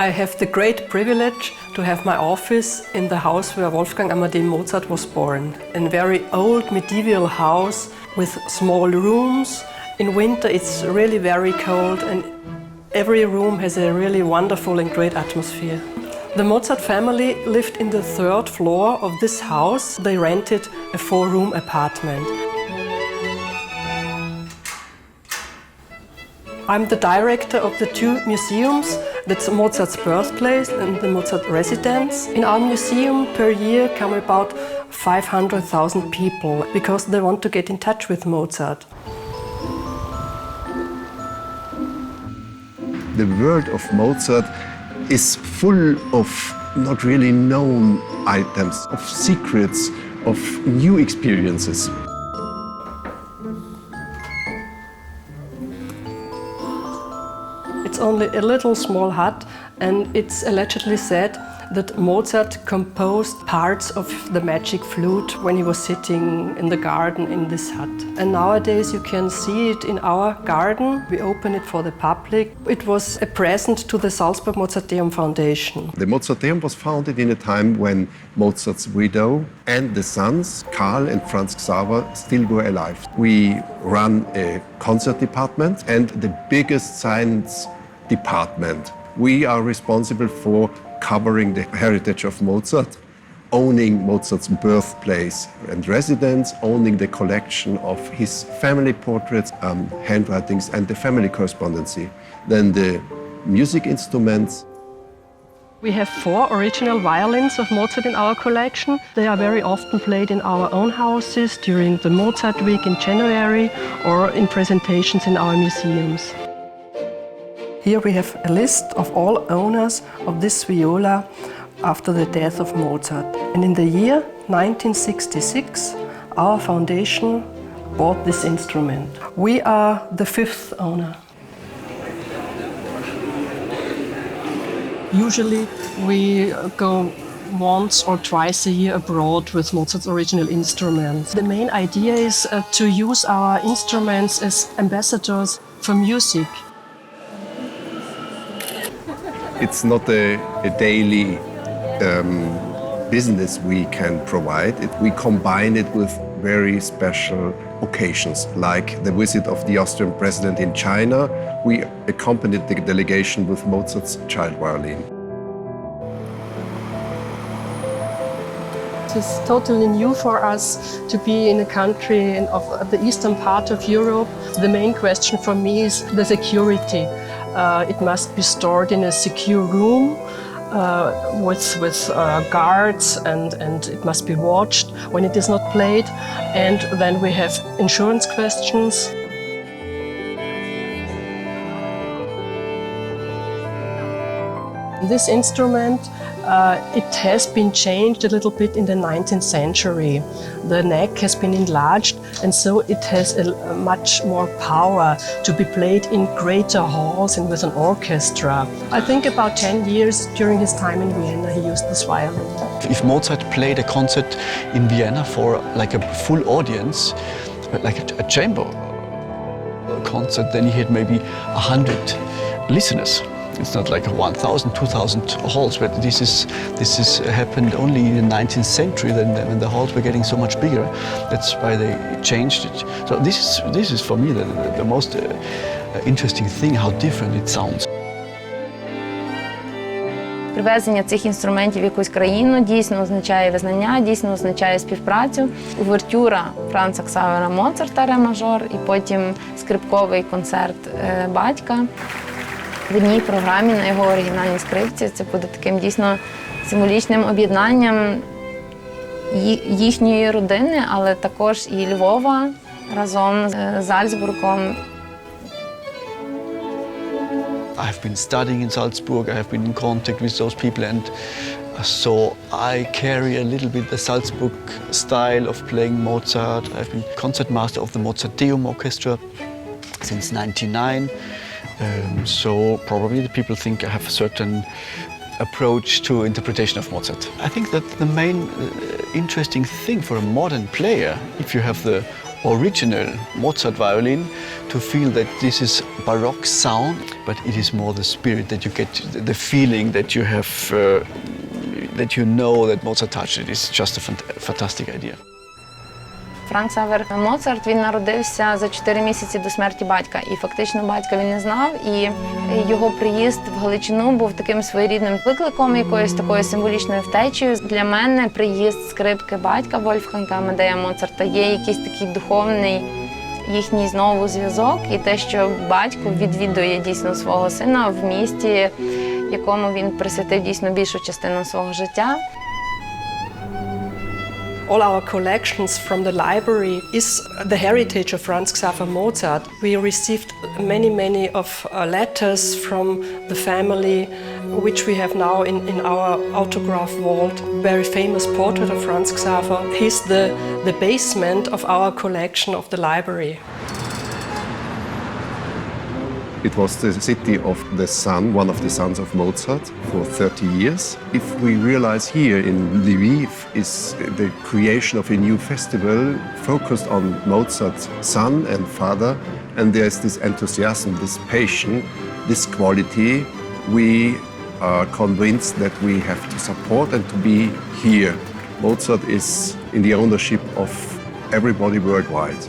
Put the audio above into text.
I have the great privilege to have my office in the house where Wolfgang Amadeus Mozart was born. A very old medieval house with small rooms. In winter it's really very cold and every room has a really wonderful and great atmosphere. The Mozart family lived in the third floor of this house. They rented a 4-room apartment. I'm the director of the 2 museums. That's Mozart's birthplace and the Mozart residence. In our museum per year come about 500,000 people because they want to get in touch with Mozart. The world of Mozart is full of not really known items, of secrets, of new experiences. It's only a little small hut, and it's allegedly said that Mozart composed parts of the magic flute when he was sitting in the garden in this hut. And nowadays you can see it in our garden. We open it for the public. It was a present to the Salzburg Mozarteum Foundation. The Mozarteum was founded in a time when Mozart's widow and the sons, Karl and Franz Xaver, still were alive. We run a concert department and the biggest science department. We are responsible for covering the heritage of Mozart, owning Mozart's birthplace and residence, owning the collection of his family portraits, handwritings and the family correspondency. Then the music instruments. We have 4 original violins of Mozart in our collection. They are very often played in our own houses during the Mozart Week in January or in presentations in our museums. Here we have a list of all owners of this viola after the death of Mozart. And in the year 1966, our foundation bought this instrument. We are the 5th owner. Usually we go once or twice a year abroad with Mozart's original instruments. The main idea is to use our instruments as ambassadors for music. It's not a daily business we can provide. We combine it with very special occasions, like the visit of the Austrian president in China. We accompanied the delegation with Mozart's child violin. It is totally new for us to be in a country of the eastern part of Europe. The main question for me is the security. It must be stored in a secure room with guards and it must be watched when it is not played. And then we have insurance questions. This instrument, it has been changed a little bit in the 19th century. The neck has been enlarged and so it has a much more power to be played in greater halls and with an orchestra. I think about 10 years during his time in Vienna he used this violin. If Mozart played a concert in Vienna for like a full audience, like a chamber concert, then he had maybe 100 listeners. It's not like 1,000, 2,000 halls, but this is happened only in the 19th century when the halls were getting so much bigger. That's why they changed it. So this is for me the most interesting thing, how different it sounds. Привезення цих інструментів в якусь країну дійсно означає визнання, дійсно означає співпрацю. Увертюра Франца Ксавера Моцарта ре-мажор і потім скрипковий концерт батька. В одній програмі на його оригінальній скрипці це буде таким дійсно символічним об'єднанням їхньої родини, але також і Львова разом з Зальцбургом. I have been studying in Salzburg, I have been in contact with those people, and so I carry a little bit the Salzburg style of playing Mozart. I've been concertmaster of the Mozarteum Orchestra since '99. So probably the people think I have a certain approach to interpretation of Mozart. I think that the main interesting thing for a modern player, if you have the original Mozart violin to feel that this is Baroque sound, but it is more the spirit that you get, the feeling that you have, that you know that Mozart touched it. It's just a fantastic idea. Франк Савер Моцарт, він народився за 4 місяці до смерті батька. І фактично батька він не знав. І його приїзд в Галичину був таким своєрідним викликом, якоюсь такою символічною втечею. Для мене приїзд скрипки батька Вольфганга Амадея Моцарта є якийсь такий духовний їхній знову зв'язок. І те, що батько відвідує дійсно свого сина в місті, якому він присвятив дійсно більшу частину свого життя. All our collections from the library is the heritage of Franz Xaver Mozart. We received many of letters from the family, which we have now in our autograph vault. Very famous portrait of Franz Xaver. He's the basement of our collection of the library. It was the city of the son, one of the sons of Mozart, for 30 years. If we realize here in Lviv is the creation of a new festival focused on Mozart's son and father, and there's this enthusiasm, this passion, this quality, we are convinced that we have to support and to be here. Mozart is in the ownership of everybody worldwide.